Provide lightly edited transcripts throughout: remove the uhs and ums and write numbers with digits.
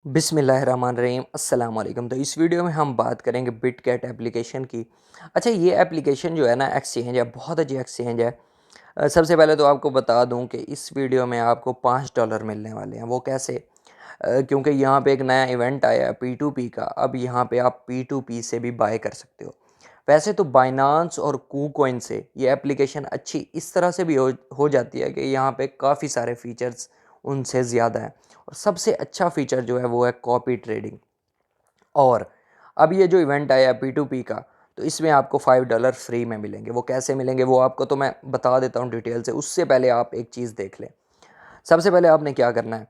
बिस्मिल्लाहिर्रहमानिर्रहीम अस्सलाम वालेकुम। तो इस वीडियो में हम बात करेंगे बिटगेट एप्लीकेशन की। अच्छा, ये एप्लीकेशन जो है ना, एक्सचेंज है, बहुत अच्छी एक्सचेंज है। सबसे पहले तो आपको बता दूं कि इस वीडियो में आपको $5 मिलने वाले हैं। वो कैसे? क्योंकि यहाँ पे एक नया इवेंट आया है P2P का। अब यहाँ पे आप P2P से भी बाय कर सकते हो। वैसे तो बाइनांस और कूकॉइन से ये एप्लीकेशन अच्छी इस तरह से भी हो जाती है कि यहाँ पे काफ़ी सारे फीचर्स उनसे ज़्यादा हैं। और सबसे अच्छा फीचर जो है वो है कॉपी ट्रेडिंग। और अब ये जो इवेंट आया है P2P का, तो इसमें आपको $5 फ्री में मिलेंगे। वो कैसे मिलेंगे वो आपको तो मैं बता देता हूँ डिटेल से। उससे पहले आप एक चीज़ देख लें। सबसे पहले आपने क्या करना है,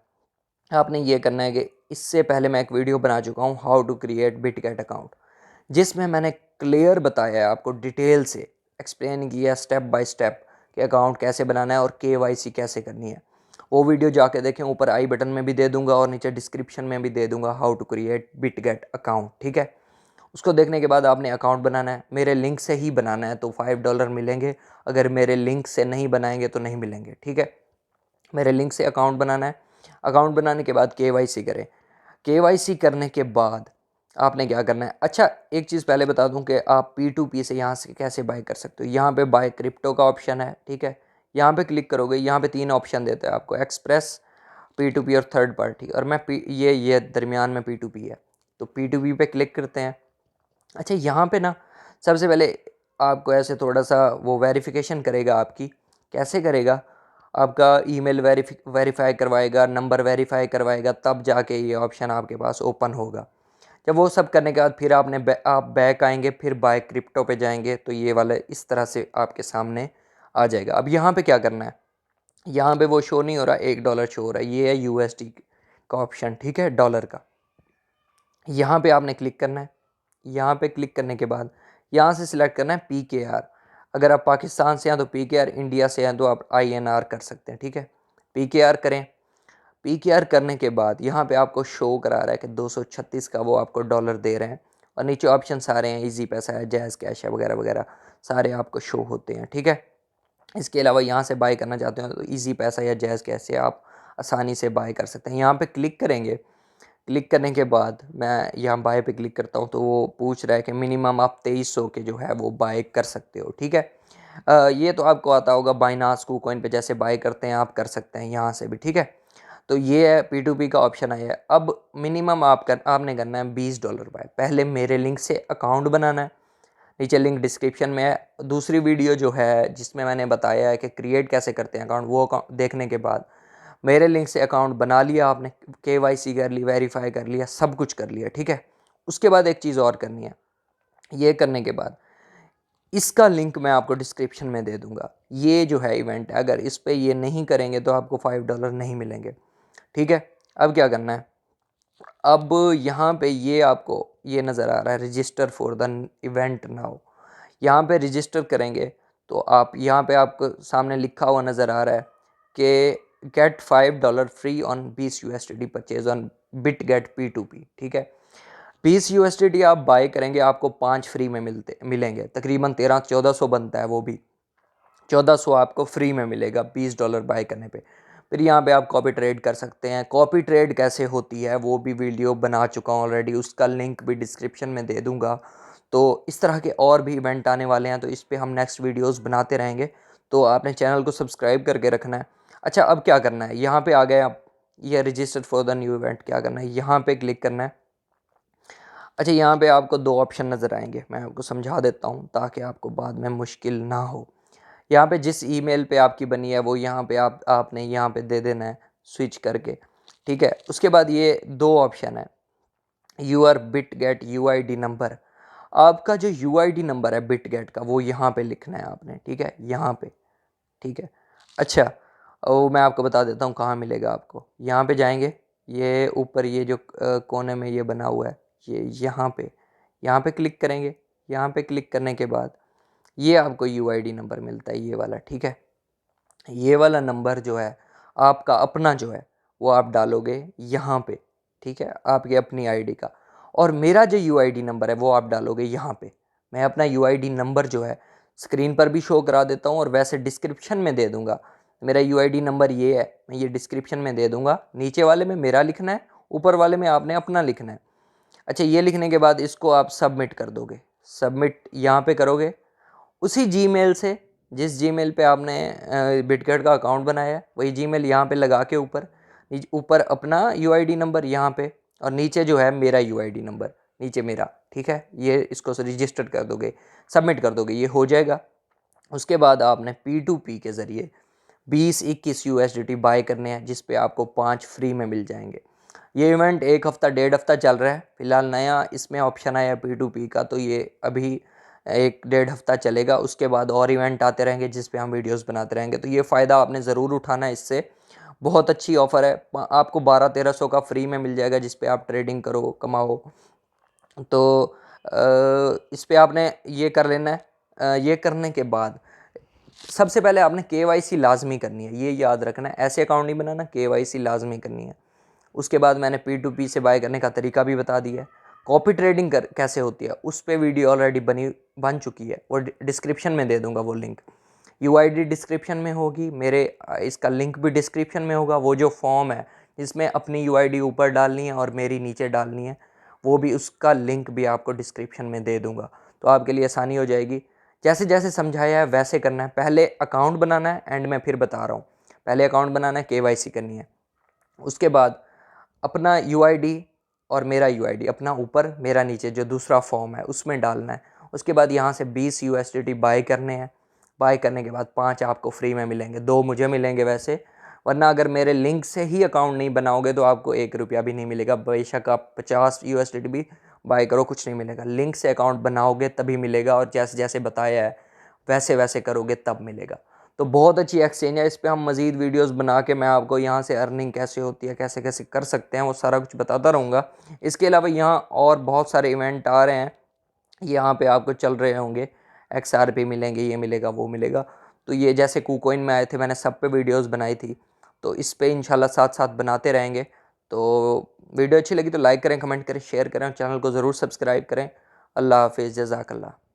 आपने ये करना है कि इससे पहले मैं एक वीडियो बना चुका हूँ how to create Bitget account, जिसमें मैंने क्लियर बताया है, आपको डिटेल से एक्सप्लेन किया स्टेप बाय स्टेप कि अकाउंट कैसे बनाना है और KYC कैसे करनी है। वो वीडियो जाके देखें, ऊपर आई बटन में भी दे दूंगा और नीचे डिस्क्रिप्शन में भी दे दूंगा how to create Bitget account. ठीक है, उसको देखने के बाद आपने अकाउंट बनाना है। मेरे लिंक से ही बनाना है तो $5 मिलेंगे। अगर मेरे लिंक से नहीं बनाएंगे तो नहीं मिलेंगे। ठीक है, मेरे लिंक से अकाउंट बनाना है। अकाउंट बनाने के बाद KYC करें। KYC करने के बाद आपने क्या करना है? अच्छा, एक चीज़ पहले बता दूं कि आप P2P से यहाँ से कैसे बाय कर सकते हो। यहाँ पे बाय क्रिप्टो का ऑप्शन है। ठीक है, यहाँ पे क्लिक करोगे, यहाँ पे 3 ऑप्शन देता है आपको, एक्सप्रेस, P2P और थर्ड पार्टी। और मैं ये दरमियान में P2P है, तो P2P पे क्लिक करते हैं। अच्छा, यहाँ पे ना सबसे पहले आपको ऐसे थोड़ा सा वो वेरिफिकेशन करेगा आपकी। कैसे करेगा? आपका ईमेल वेरीफाई करवाएगा, नंबर वेरीफाई करवाएगा, तब जाके ये ऑप्शन आपके पास ओपन होगा। जब वो सब करने के बाद फिर आप बैक आएंगे, फिर बाय क्रिप्टो पे जाएंगे, तो ये वाला इस तरह से आपके सामने आ जाएगा। अब यहाँ पे क्या करना है? यहाँ पे वो शो नहीं हो रहा, $1 शो हो रहा है, ये है USD का ऑप्शन। ठीक है, डॉलर का। यहाँ पे आपने क्लिक करना है। यहाँ पे क्लिक करने के बाद यहाँ से सिलेक्ट करना है PKR। अगर आप पाकिस्तान से हैं तो PKR, इंडिया से हैं तो आप INR कर सकते हैं। ठीक है, PKR करें। PKR करने के बाद यहाँ पे आपको शो करा रहा है कि 236 का वो आपको डॉलर दे रहे हैं। और नीचे ऑप्शन सारे हैं, इजी पैसा है, जैज़ कैश है, वगैरह वगैरह सारे आपको शो होते हैं। ठीक है, इसके अलावा यहाँ से बाय करना चाहते हो तो इजी पैसा या जैज़ कैश से आप आसानी से बाय कर सकते हैं। यहाँ पे क्लिक करेंगे। क्लिक करने के बाद मैं यहाँ बाय पे क्लिक करता हूँ तो वो पूछ रहा है कि मिनिमम आप 2300 के जो है वो बाय कर सकते हो। ठीक है, ये तो आपको आता होगा, बाइनास कूकॉइन पे जैसे बाय करते हैं आप कर सकते हैं यहाँ से भी। ठीक है, तो ये है P2P का ऑप्शन आया है। अब मिनिमम आपने करना है $20 बाय। पहले मेरे लिंक से अकाउंट बनाना है, नीचे लिंक डिस्क्रिप्शन में है। दूसरी वीडियो जो है जिसमें मैंने बताया है कि क्रिएट कैसे करते हैं अकाउंट, वो अकाउंट देखने के बाद मेरे लिंक से अकाउंट बना लिया आपने, KYC कर ली, वेरीफाई कर लिया, सब कुछ कर लिया। ठीक है, उसके बाद एक चीज़ और करनी है। ये करने के बाद इसका लिंक मैं आपको डिस्क्रिप्शन में दे दूंगा। ये जो है इवेंट है, अगर इस पे ये नहीं करेंगे तो आपको $5 नहीं मिलेंगे। ठीक है, अब क्या करना है? अब यहाँ पे ये आपको ये नज़र आ रहा है, register for the event now. यहाँ पे रजिस्टर करेंगे तो आप यहाँ पे आपको सामने लिखा हुआ नज़र आ रहा है कि get $5 free on 20 USDT purchase on Bitget P2P। ठीक है, 20 USDT आप बाय करेंगे, आपको 5 फ्री में मिलेंगे। तकरीबन 1300-1400 बनता है, वो भी 1400 आपको फ्री में मिलेगा $20 बाय करने पे। फिर यहाँ पे आप कॉपी ट्रेड कर सकते हैं। कॉपी ट्रेड कैसे होती है वो भी वीडियो बना चुका हूँ ऑलरेडी, उसका लिंक भी डिस्क्रिप्शन में दे दूँगा। तो इस तरह के और भी इवेंट आने वाले हैं, तो इस पे हम नेक्स्ट वीडियोस बनाते रहेंगे। तो आपने चैनल को सब्सक्राइब करके रखना है। अच्छा, अब क्या करना है? यहाँ पे आ गए आप, ये register for the new event. क्या करना है? यहाँ पे क्लिक करना है। अच्छा, यहाँ पे आपको 2 ऑप्शन नज़र आएंगे, मैं आपको समझा देता हूँ ताकि आपको बाद में मुश्किल ना हो। यहाँ पे जिस ईमेल पे आपकी बनी है वो यहाँ पे आपने यहाँ पे दे देना है स्विच करके। ठीक है, उसके बाद ये 2 ऑप्शन है, यूआर बिटगेट UID नंबर। आपका जो UID नंबर है बिटगेट का वो यहाँ पे लिखना है आपने। ठीक है, यहाँ पे। ठीक है, अच्छा, वो मैं आपको बता देता हूँ कहाँ मिलेगा आपको। यहाँ पे जाएंगे, ये ऊपर ये जो कोने में ये बना हुआ है, ये यहाँ पे क्लिक करेंगे। यहाँ पे क्लिक करने के बाद ये आपको UID नंबर मिलता है, ये वाला। ठीक है, ये वाला नंबर जो है आपका अपना जो है वो आप डालोगे यहाँ पे। ठीक है, आपकी अपनी आईडी का। और मेरा जो UID नंबर है वो आप डालोगे यहाँ पे। मैं अपना UID नंबर जो है स्क्रीन पर भी शो करा देता हूँ और वैसे डिस्क्रिप्शन में दे दूंगा। मेरा UID नंबर ये है, मैं ये डिस्क्रिप्शन में दे दूंगा। नीचे वाले में मेरा लिखना है ऊपर वाले में आपने अपना लिखना है। अच्छा, ये लिखने के बाद इसको आप सबमिट कर दोगे। सबमिट यहाँ पे करोगे, उसी जीमेल से जिस जीमेल पे आपने बिटगेट का अकाउंट बनाया है वही जीमेल यहाँ पे लगा के ऊपर ऊपर अपना यूआईडी नंबर यहाँ पे, और नीचे जो है मेरा यूआईडी नंबर नीचे मेरा, ठीक है। ये इसको रजिस्टर कर दोगे, सबमिट कर दोगे, ये हो जाएगा। उसके बाद आपने P2P के ज़रिए 20-21 USDT बाय करने हैं, जिस पे आपको 5 फ्री में मिल जाएंगे। ये इवेंट 1 हफ़्ता 1.5 हफ़्ता चल रहा है, फिलहाल नया इसमें ऑप्शन आया है P2P का, तो ये अभी 1-1.5 हफ़्ता चलेगा। उसके बाद और इवेंट आते रहेंगे जिस पे हम वीडियोस बनाते रहेंगे, तो ये फ़ायदा आपने ज़रूर उठाना है। इससे बहुत अच्छी ऑफ़र है, आपको 1200-1300 का फ्री में मिल जाएगा, जिस पे आप ट्रेडिंग करो, कमाओ। तो इस पे आपने ये कर लेना है। ये करने के बाद सबसे पहले आपने KYC लाजमी करनी है, ये याद रखना है। ऐसे अकाउंट नहीं बनाना, KYC लाजमी करनी है। उसके बाद मैंने P2P से बाय करने का तरीका भी बता दिया है। कॉपी ट्रेडिंग कैसे होती है उस पर वीडियो ऑलरेडी बन चुकी है, वो डिस्क्रिप्शन में दे दूंगा वो लिंक। यूआईडी डिस्क्रिप्शन में होगी, मेरे इसका लिंक भी डिस्क्रिप्शन में होगा। वो जो फॉर्म है जिसमें अपनी यूआईडी ऊपर डालनी है और मेरी नीचे डालनी है, वो भी, उसका लिंक भी आपको डिस्क्रिप्शन में दे दूंगा, तो आपके लिए आसानी हो जाएगी। जैसे जैसे समझाया है वैसे करना है। पहले अकाउंट बनाना है, एंड में फिर बता रहा हूँ। पहले अकाउंट बनाना है, KYC करनी है। उसके बाद अपना यूआईडी और मेरा यूआईडी, अपना ऊपर मेरा नीचे, जो दूसरा फॉर्म है उसमें डालना है। उसके बाद यहाँ से 20 USDT बाय करने हैं। बाय करने के बाद 5 आपको फ्री में मिलेंगे, 2 मुझे मिलेंगे वैसे, वरना अगर मेरे लिंक से ही अकाउंट नहीं बनाओगे तो आपको 1 रुपया भी नहीं मिलेगा। बेशक आप 50 USDT भी बाय करो, कुछ नहीं मिलेगा। लिंक से अकाउंट बनाओगे तभी मिलेगा, और जैसे जैसे बताया है वैसे वैसे करोगे तब मिलेगा। तो बहुत अच्छी एक्सचेंज है, इस पर हम मज़ीद वीडियोस बना के मैं आपको यहाँ से अर्निंग कैसे होती है, कैसे कैसे कर सकते हैं, वो सारा कुछ बताता रहूँगा। इसके अलावा यहाँ और बहुत सारे इवेंट आ रहे हैं, यहाँ पे आपको चल रहे होंगे, XRP मिलेंगे, ये मिलेगा, वो मिलेगा। तो ये जैसे KuCoin में आए थे, मैंने सब पे वीडियोस बनाई थी, तो इस पे इंशाल्लाह साथ साथ बनाते रहेंगे। तो वीडियो अच्छी लगी तो लाइक करें, कमेंट करें, शेयर करें, और चैनल को ज़रूर सब्सक्राइब करें। अल्लाह हाफिज़, जज़ाकल्लाह।